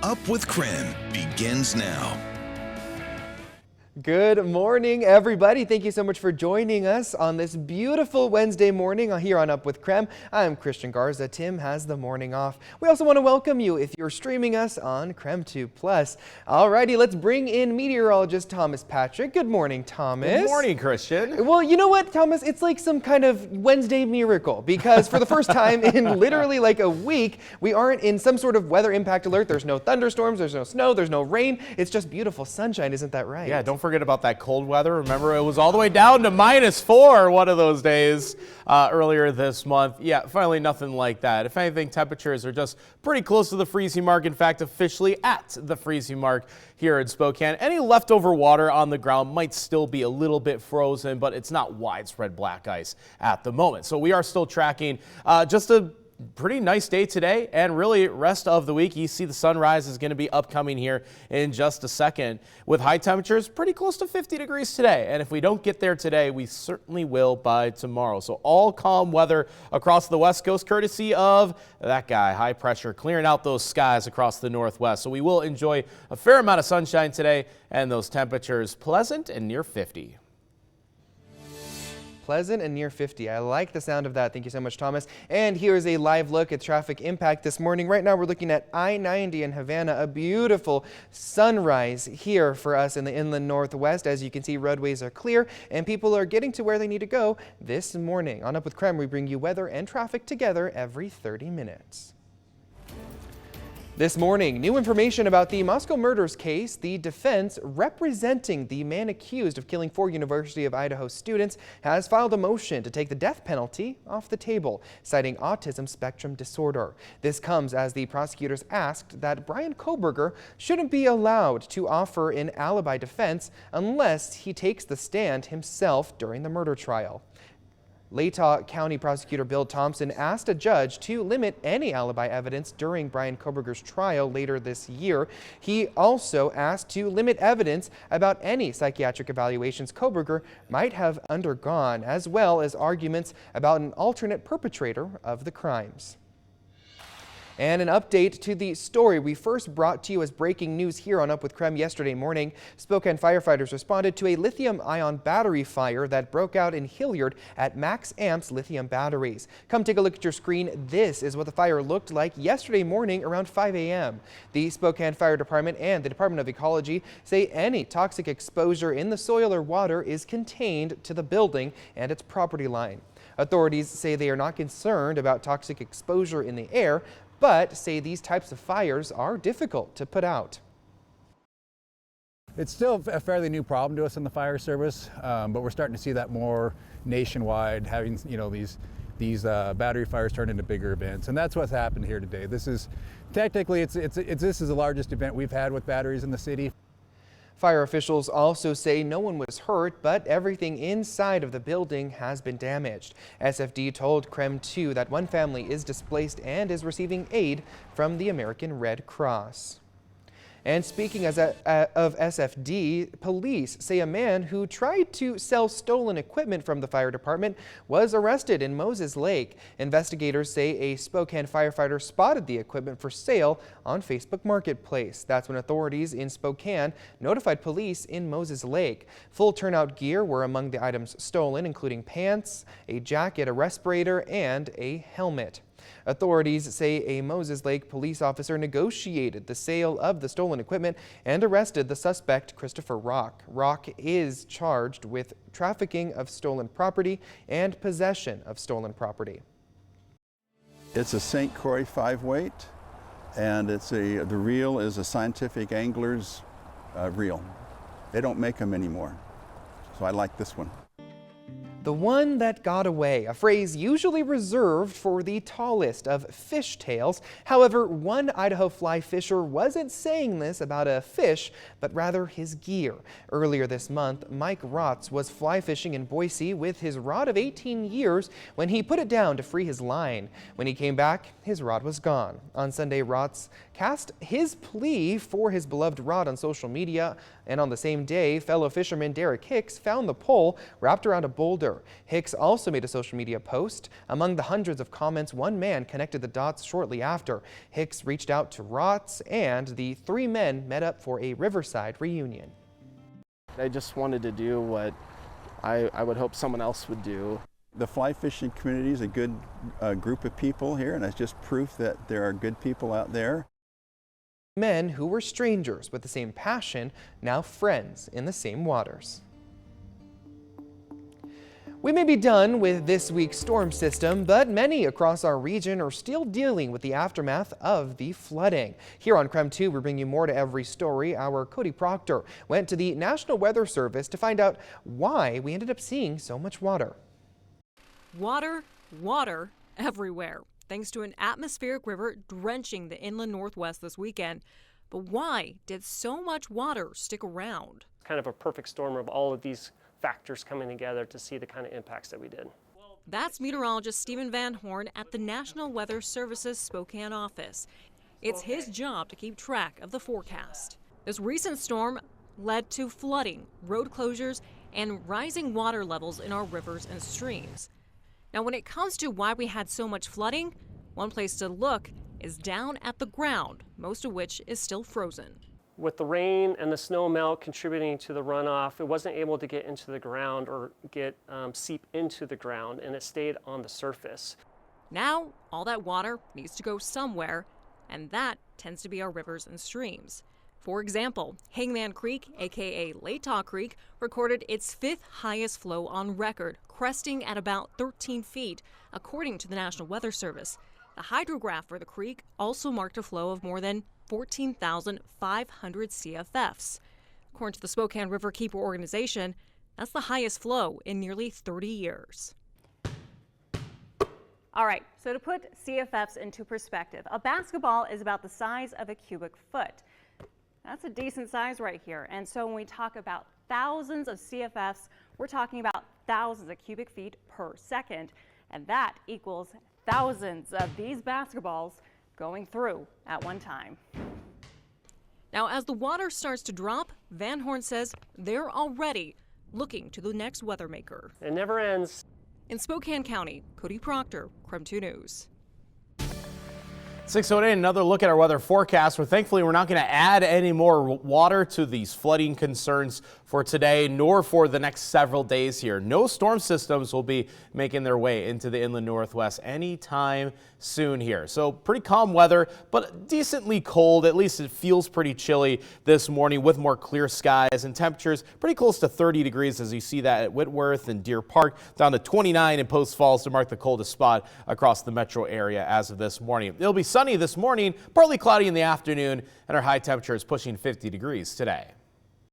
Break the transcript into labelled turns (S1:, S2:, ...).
S1: Up with KREM begins now.
S2: Good morning, everybody. Thank you so much for joining us on this beautiful Wednesday morning here on Up with KREM. I'm Christian Garza. Tim has the morning off. We also want to welcome you if you're streaming us on KREM 2 Plus. Alrighty, let's bring in meteorologist Thomas Patrick. Good morning, Thomas.
S3: Good morning, Christian.
S2: Well, you know what, Thomas? It's like some kind of Wednesday miracle because for the first time in literally like a week, we aren't in some sort of weather impact alert. There's no thunderstorms, there's no snow, there's no rain. It's just beautiful sunshine. Isn't that right?
S3: Yeah, don't forget about that cold weather. Remember, it was all the way down to -4 one of those days earlier this month. Yeah, finally nothing like that. If anything, temperatures are just pretty close to the freezing mark. In fact, officially at the freezing mark here in Spokane. Any leftover water on the ground might still be a little bit frozen, but it's not widespread black ice at the moment. So we are still tracking just a pretty nice day today, and really rest of the week. You see the sunrise is going to be upcoming here in just a second with high temperatures pretty close to 50 degrees today. And if we don't get there today, we certainly will by tomorrow. So all calm weather across the West Coast, courtesy of that guy, high pressure, clearing out those skies across the Northwest. So we will enjoy a fair amount of sunshine today, and those temperatures pleasant and near 50.
S2: Pleasant and near 50. I like the sound of that. Thank you so much, Thomas. And here's a live look at traffic impact this morning. Right now, we're looking at I-90 in Havana, a beautiful sunrise here for us in the inland Northwest. As you can see, roadways are clear and people are getting to where they need to go this morning. On Up with KREM, we bring you weather and traffic together every 30 minutes. This morning, new information about the Moscow murders case. The defense, representing the man accused of killing 4 University of Idaho students, has filed a motion to take the death penalty off the table, citing autism spectrum disorder. This comes as the prosecutors asked that Brian Kohberger shouldn't be allowed to offer an alibi defense unless he takes the stand himself during the murder trial. Latah County Prosecutor Bill Thompson asked a judge to limit any alibi evidence during Brian Kohberger's trial later this year. He also asked to limit evidence about any psychiatric evaluations Kohberger might have undergone, as well as arguments about an alternate perpetrator of the crimes. And an update to the story we first brought to you as breaking news here on Up with KREM yesterday morning. Spokane firefighters responded to a lithium-ion battery fire that broke out in Hilliard at Max Amps lithium batteries. Come take a look at your screen. This is what the fire looked like yesterday morning around 5 a.m. The Spokane Fire Department and the Department of Ecology say any toxic exposure in the soil or water is contained to the building and its property line. Authorities say they are not concerned about toxic exposure in the air, but say these types of fires are difficult to put out.
S4: It's still a fairly new problem to us in the fire service, but we're starting to see that more nationwide, having these battery fires turn into bigger events, and that's what's happened here today. This is technically this is the largest event we've had with batteries in the city.
S2: Fire officials also say no one was hurt, but everything inside of the building has been damaged. SFD told KREM 2 that one family is displaced and is receiving aid from the American Red Cross. And speaking of SFD, police say a man who tried to sell stolen equipment from the fire department was arrested in Moses Lake. Investigators say a Spokane firefighter spotted the equipment for sale on Facebook Marketplace. That's when authorities in Spokane notified police in Moses Lake. Full turnout gear were among the items stolen, including pants, a jacket, a respirator, and a helmet. Authorities say a Moses Lake police officer negotiated the sale of the stolen equipment and arrested the suspect, Christopher Rock. Rock is charged with trafficking of stolen property and possession of stolen property.
S5: It's a St. Croix 5-weight, and the reel is a Scientific Angler's reel. They don't make them anymore, so I like this one.
S2: The one that got away, a phrase usually reserved for the tallest of fishtails. However, one Idaho fly fisher wasn't saying this about a fish, but rather his gear. Earlier this month, Mike Rotz was fly fishing in Boise with his rod of 18 years when he put it down to free his line. When he came back, his rod was gone. On Sunday, Rotz cast his plea for his beloved rod on social media, and on the same day, fellow fisherman Derek Hicks found the pole wrapped around a boulder. disaster. Hicks also made a social media post. Among the hundreds of comments, one man connected the dots shortly after. Hicks reached out to Rotz, and the three men met up for a Riverside reunion.
S6: I just wanted to do what I would hope someone else would do.
S5: The fly fishing community is a good group of people here, and it's just proof that there are good people out there.
S2: Men who were strangers with the same passion, now friends in the same waters. We may be done with this week's storm system, but many across our region are still dealing with the aftermath of the flooding. Here on KREM 2, we bring you more to every story. Our Cody Proctor went to the National Weather Service to find out why we ended up seeing so much water.
S7: Water everywhere, thanks to an atmospheric river drenching the inland Northwest this weekend. But why did so much water stick around?
S8: Kind of a perfect storm of all of these factors coming together to see the kind of impacts that we did.
S7: That's meteorologist Stephen Van Horn at the National Weather Service's Spokane office. It's his job to keep track of the forecast. This recent storm led to flooding, road closures, and rising water levels in our rivers and streams. Now, when it comes to why we had so much flooding, one place to look is down at the ground, most of which is still frozen.
S8: With the rain and the snow melt contributing to the runoff, it wasn't able to get into the ground or seep into the ground, and it stayed on the surface.
S7: Now, all that water needs to go somewhere, and that tends to be our rivers and streams. For example, Hangman Creek, aka Latah Creek, recorded its 5th highest flow on record, cresting at about 13 feet, according to the National Weather Service. The hydrograph for the creek also marked a flow of more than 14,500 CFFs. According to the Spokane River Keeper organization, that's the highest flow in nearly 30 years.
S9: All right, so to put CFFs into perspective, a basketball is about the size of a cubic foot. That's a decent size right here. And so when we talk about thousands of CFFs, we're talking about thousands of cubic feet per second. And that equals thousands of these basketballs going through at one time.
S7: Now, as the water starts to drop, Van Horn says they're already looking to the next weather maker.
S8: It never ends.
S7: In Spokane County, Cody Proctor, KREM 2 News.
S3: 6:08, another look at our weather forecast, where thankfully we're not going to add any more water to these flooding concerns for today, nor for the next several days here. No storm systems will be making their way into the inland Northwest anytime soon here. So pretty calm weather, but decently cold. At least it feels pretty chilly this morning with more clear skies and temperatures pretty close to 30 degrees as you see that at Whitworth and Deer Park, down to 29 in Post Falls to mark the coldest spot across the metro area as of this morning. It'll be sunny this morning, partly cloudy in the afternoon, and our high temperature is pushing 50 degrees today.